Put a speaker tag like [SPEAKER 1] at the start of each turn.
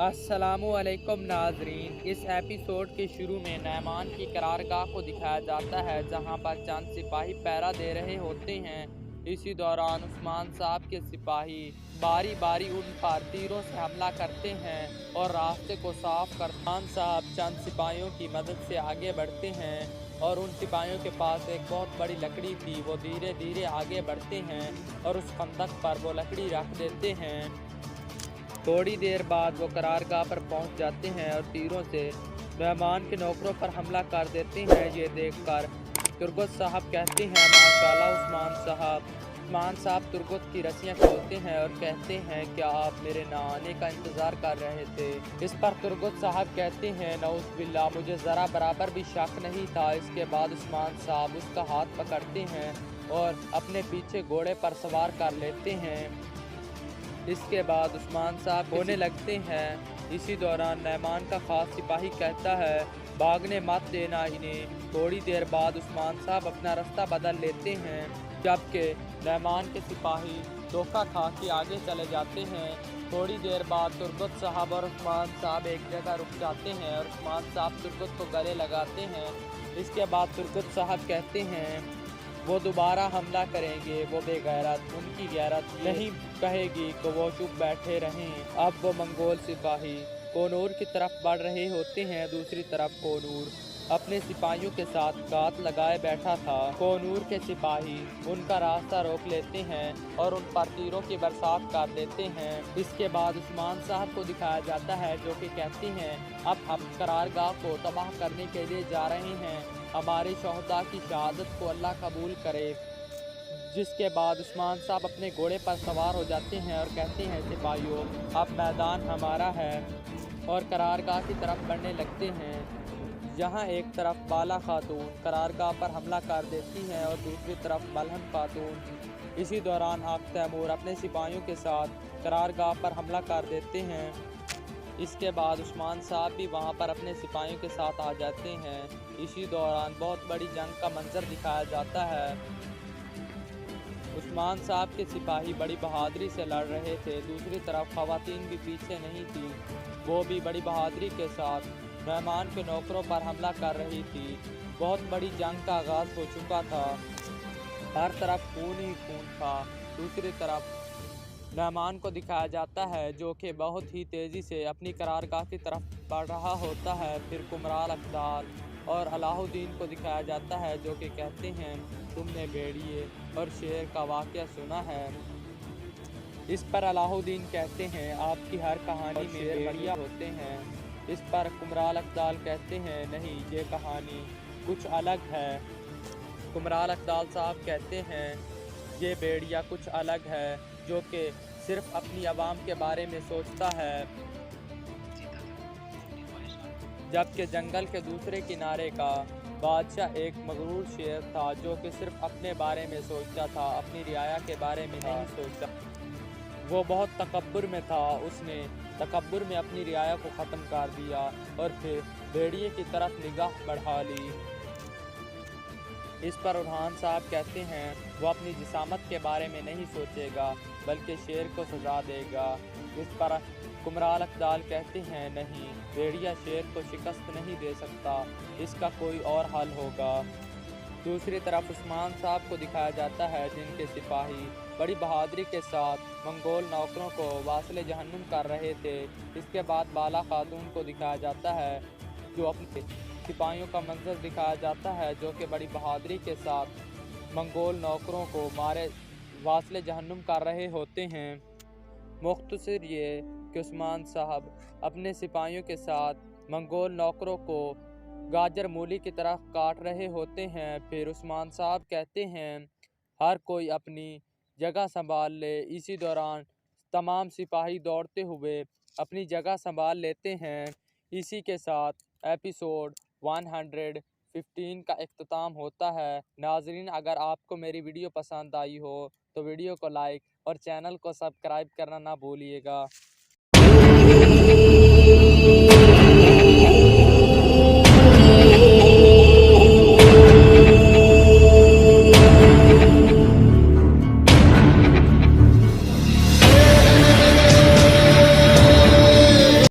[SPEAKER 1] अस्सलामुअलैकुम नाजरीन। इस एपिसोड के शुरू में नैमान की करारगाह को दिखाया जाता है जहां पर चंद सिपाही पहरा दे रहे होते हैं। इसी दौरान उस्मान साहब के सिपाही बारी बारी उन पर तीरों से हमला करते हैं और रास्ते को साफ कर उस्मान साहब चंद सिपाहियों की मदद से आगे बढ़ते हैं और उन सिपाहियों के पास एक बहुत बड़ी लकड़ी थी। वो धीरे धीरे आगे बढ़ते हैं और उस खंदक पर वो लकड़ी रख देते हैं। थोड़ी देर बाद वो करारगाह पर पहुंच जाते हैं और तीरों से मेहमान के नौकरों पर हमला कर देते हैं। ये देखकर तुर्गत साहब कहते हैं, माशाल्लाह उस्मान साहब। उस्मान साहब तुर्गत की रस्सियां खोलते हैं और कहते हैं, क्या आप मेरे ना आने का इंतज़ार कर रहे थे? इस पर तुर्गत साहब कहते हैं, नऊज़ बिल्लाह, मुझे ज़रा बराबर भी शक नहीं था। इसके बाद उस्मान साहब उसका हाथ पकड़ते हैं और अपने पीछे घोड़े पर सवार कर लेते हैं। इसके बाद उस्मान साहब होने लगते हैं। इसी दौरान नैमान का खास सिपाही कहता है, भागने मत देना इन्हें। थोड़ी देर बाद उस्मान साहब अपना रास्ता बदल लेते हैं, जबकि नैमान के सिपाही धोखा खा के आगे चले जाते हैं। थोड़ी देर बाद तुर्गत साहब और उस्मान साहब एक जगह रुक जाते हैं और उस्मान साहब तुर्गत को गले लगाते हैं। इसके बाद तुर्गत साहब कहते हैं, वो दोबारा हमला करेंगे, वो बेगैरत, उनकी गैरत नहीं कहेगी कि वो चुप बैठे रहें। अब वो मंगोल सिपाही कोनूर की तरफ बढ़ रहे होते हैं। दूसरी तरफ कोनूर अपने सिपाहियों के साथ घात लगाए बैठा था। कोनूर के सिपाही उनका रास्ता रोक लेते हैं और उन पर तीरों की बरसात कर देते हैं। इसके बाद उस्मान साहब को दिखाया जाता है, जो कि कहते हैं, अब हम करारगाह को तबाह करने के लिए जा रहे हैं। हमारे शहदा की शहादत को अल्लाह कबूल करे। जिसके बाद उस्मान साहब अपने घोड़े पर सवार हो जाते हैं और कहते हैं, सिपाहियों, अब मैदान हमारा है, और करारगाह की तरफ बढ़ने लगते हैं। जहां एक तरफ बाला खातून करारगाह पर हमला कर देती हैं और दूसरी तरफ मलहन खातून। इसी दौरान आक तैमूर अपने सिपाहियों के साथ करारगाह पर हमला कर देते हैं। इसके बाद उस्मान साहब भी वहां पर अपने सिपाहियों के साथ आ जाते हैं। इसी दौरान बहुत बड़ी जंग का मंजर दिखाया जाता है। उस्मान साहब के सिपाही बड़ी बहादुरी से लड़ रहे थे। दूसरी तरफ ख़वातीन भी पीछे नहीं थी, वो भी बड़ी बहादुरी के साथ मेहमान के नौकरों पर हमला कर रही थी। बहुत बड़ी जंग का आगाज़ हो चुका था, हर तरफ खून ही खून था। दूसरी तरफ मेहमान को दिखाया जाता है, जो कि बहुत ही तेज़ी से अपनी करारगाह की तरफ बढ़ रहा होता है। फिर कुमराल अब्दाल और अलाउद्दीन को दिखाया जाता है, जो कि कहते हैं, तुमने भेड़िए और शेर का वाक़या सुना है? इस पर अलाउद्दीन कहते हैं, आपकी हर कहानी में भेड़िया होते हैं। इस पर कुमराल अब्दाल कहते हैं, नहीं, ये कहानी कुछ अलग है। कुमराल अब्दाल साहब कहते हैं, ये भेड़िया कुछ अलग है, जो कि सिर्फ अपनी आवाम के बारे में सोचता है। जबकि जंगल के दूसरे किनारे का बादशाह एक मगरूर शेर था, जो कि सिर्फ अपने बारे में सोचता था, अपनी रियाया के बारे में नहीं सोचता। वो बहुत तकब्बुर में था। उसने तकब्बुर में अपनी रियाया को ख़त्म कर दिया और फिर भेड़िए की तरफ निगाह बढ़ा ली। इस पर उरहान साहब कहते हैं, वो अपनी जिसामत के बारे में नहीं सोचेगा, बल्कि शेर को सजा देगा। इस पर कुमराल अब्दाल कहते हैं, नहीं, भेड़िया शेर को शिकस्त नहीं दे सकता, इसका कोई और हल होगा। दूसरी तरफ उस्मान साहब को दिखाया जाता है, जिनके सिपाही बड़ी बहादुरी के साथ मंगोल नौकरों को वासिले जहन्नुम कर रहे थे। इसके बाद बाला खातून को दिखाया जाता है, जो अपने सिपाहियों का मंजर दिखाया जाता है, जो कि बड़ी बहादुरी के साथ मंगोल नौकरों को मारे वासिले जहन्नुम कर रहे होते हैं। मुख्तसर ये कि उस्मान साहब अपने सिपाहियों के साथ मंगोल नौकरों को गाजर मूली की तरह काट रहे होते हैं। फिर उस्मान साहब कहते हैं, हर कोई अपनी जगह संभाल ले। इसी दौरान तमाम सिपाही दौड़ते हुए अपनी जगह संभाल लेते हैं। इसी के साथ एपिसोड 115 का इख्तिताम होता है। नाजरीन, अगर आपको मेरी वीडियो पसंद आई हो तो वीडियो को लाइक और चैनल को सब्सक्राइब करना ना भूलिएगा।